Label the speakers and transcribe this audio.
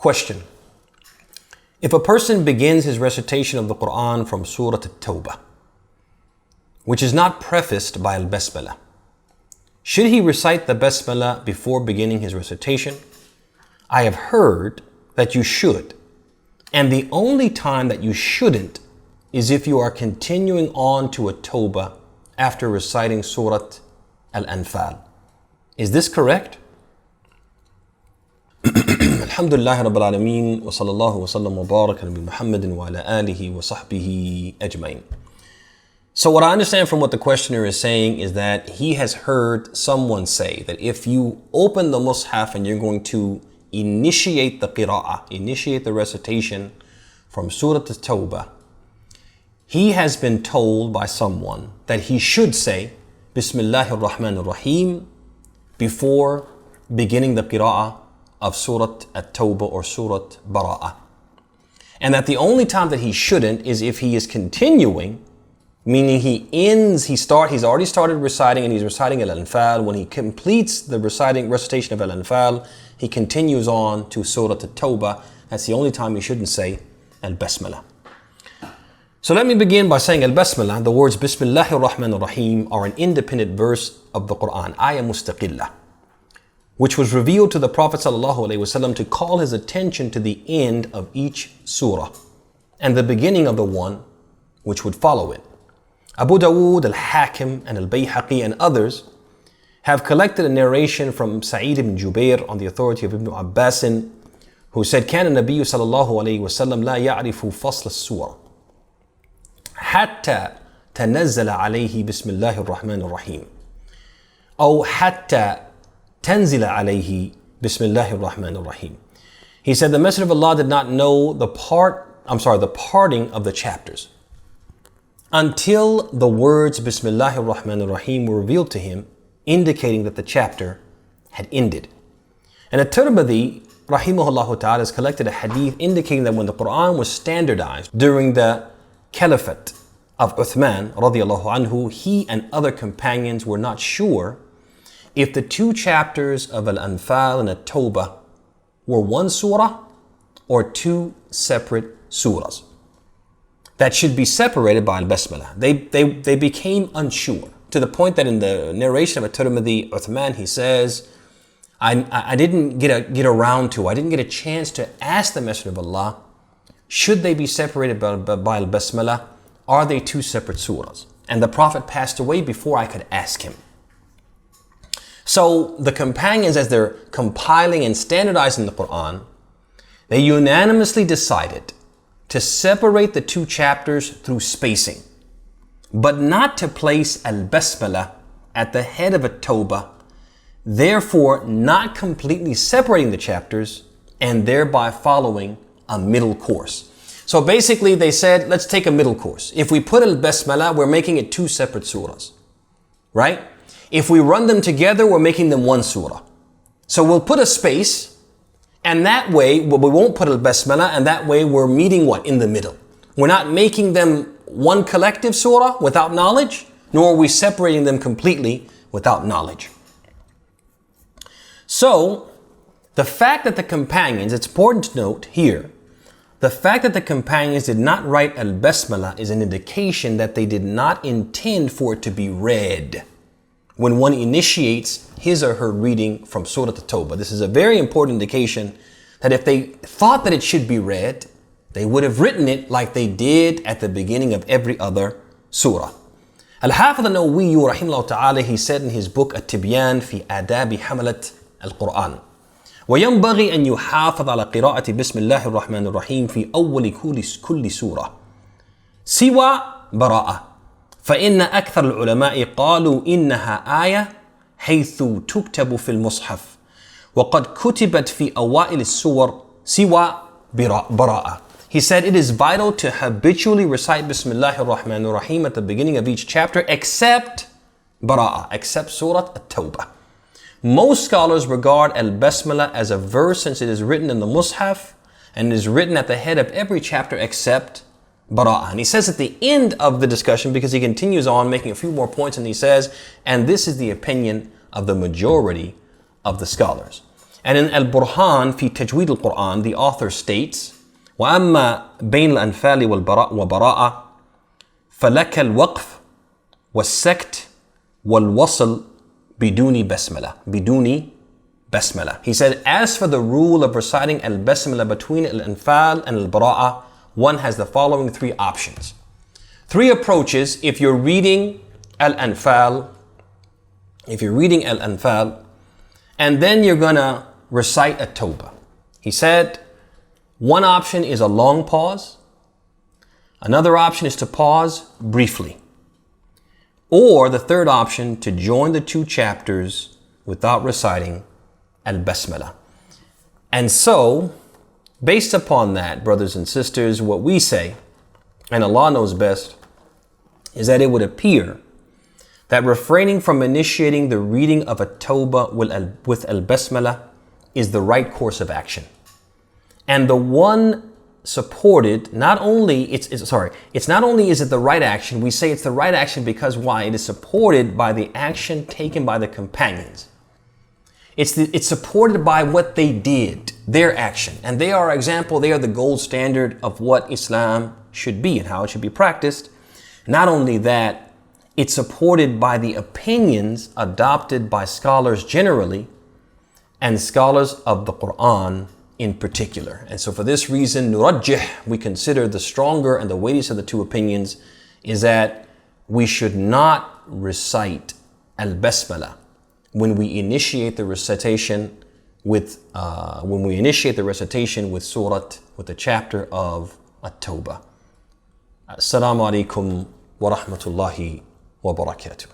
Speaker 1: Question. If a person begins his recitation of the Quran from Surah at-Tawbah, which is not prefaced by al-basmallah, should he recite the basmallah before beginning his recitation? I have heard that you should. And the only time that you shouldn't is if you are continuing on to a Tawbah after reciting Surah al-Anfal. Is this correct? Alhamdulillah Rabbil Alameen wa sallallahu wa sallam wa baraka nabi Muhammadin wa ala alihi wa sahbihi ajmain. So what I understand from what the questioner is saying is that he has heard someone say that if you open the Mus'haf and you're going to initiate the qira'ah, initiate the recitation from Surah at-Tawbah, he has been told by someone that he should say Bismillahir Rahmanir Rahim before beginning the qira'ah of Surah at-Tawbah or Surah Bara'ah. And that the only time that he shouldn't is if he is continuing, meaning he's already started reciting and he's reciting al-Anfal. When he completes the recitation of al-Anfal, he continues on to Surah at-Tawbah. That's the only time he shouldn't say al-basmallah. So let me begin by saying al-basmallah. The words Bismillahir Rahmanir Rahim are an independent verse of the Quran, ayah mustaqillah, which was revealed to the Prophet ﷺ to call his attention to the end of each surah and the beginning of the one which would follow it. Abu Dawood, al-Hakim, and al-Bayhaqi and others have collected a narration from Sa'id ibn Jubair on the authority of Ibn Abbas, who said, كان النبي صلى الله عليه وسلم لا يعرف فصل السورة حتى تنزل عليه بسم الله الرحمن الرحيم أو حتى تنزل عليه بسم الله الرحمن الرحيم. He said the Messenger of Allah did not know the parting of the chapters until the words Bismillahir Rahmanir Rahim were revealed to him, indicating that the chapter had ended. And at-Tirmidhi rahimahullah ta'ala has collected a hadith indicating that when the Quran was standardized during the caliphate of Uthman radiallahu anhu, he and other companions were not sure if the two chapters of al-Anfal and at-Tawbah were one surah or two separate surahs that should be separated by al-basmallah. They became unsure to the point that in the narration of at-Tirmidhi, Uthman, he says, I didn't get a chance to ask the Messenger of Allah, should they be separated by al-basmallah? Are they two separate surahs? And the Prophet passed away before I could ask him. So the companions, as they're compiling and standardizing the Quran, they unanimously decided to separate the two chapters through spacing, but not to place al-basmallah at the head of at-Tawbah, therefore not completely separating the chapters and thereby following a middle course. So basically they said, let's take a middle course. If we put al-basmallah, we're making it two separate surahs, right? If we run them together, we're making them one surah. So we'll put a space, and that way, we won't put al-basmallah, and that way we're meeting what? In the middle. We're not making them one collective surah without knowledge, nor are we separating them completely without knowledge. So, the fact that the companions, it's important to note here, the fact that the companions did not write al-basmallah is an indication that they did not intend for it to be read when one initiates his or her reading from Surah at-Tawbah. This is a very important indication that if they thought that it should be read, they would have written it like they did at the beginning of every other surah. Al-Hafidh an-Nawawi rahimahullah ta'ala, he said in his book At-Tibyan fi Adabi Hamalat al-Quran, وينبغي أن يحافظ على قراءة بسم الله الرحمن الرحيم في أول كل سورة سوى براءة، فإن أكثر العلماء قالوا إنها آية حيث تكتب في المصحف وقد كتبت في أوائل السور سوى براءة. He said it is vital to habitually recite Bismillahir Rahmanir Rahim at the beginning of each chapter except Bara'ah, except Surah at-Tawbah. Most scholars regard al-basmallah as a verse since it is written in the Mus'haf and is written at the head of every chapter except Bara'ah. And he says at the end of the discussion, because he continues on making a few more points, and he says, and this is the opinion of the majority of the scholars. And in Al-Burhan fi Tajweed al-Quran, the author states, وَأَمَّا بَيْنَ الْأَنفَالِ وَالْبَرَاءَ فَلَكَ الْوَقْفِ وَالسَّكْتِ وَالْوَصْلِ بِدُونِ بَسْمَلَةٍ بدون basmala. He said, as for the rule of reciting al-basmallah between al-Anfal and al-Bara'ah, one has the following three options. Three approaches if you're reading al-Anfal, and then you're gonna recite at-Tawbah. He said, one option is a long pause. Another option is to pause briefly. Or the third option, to join the two chapters without reciting al-basmallah. And so, based upon that, brothers and sisters, what we say, and Allah knows best, is that it would appear that refraining from initiating the reading of at-Tawbah with al-basmallah is the right course of action. And the one supported, not only is it the right action, we say it's the right action because why? It is supported by the action taken by the companions. It's supported by what they did, their action. And they are example, they are the gold standard of what Islam should be and how it should be practiced. Not only that, it's supported by the opinions adopted by scholars generally and scholars of the Quran in particular. And so for this reason, nurajjih, we consider the stronger and the weightiest of the two opinions is that we should not recite al-basmallah when we initiate the recitation with surah, with the chapter of at-Tawbah. Assalamu alaikum wa rahmatullahi wa barakatuh.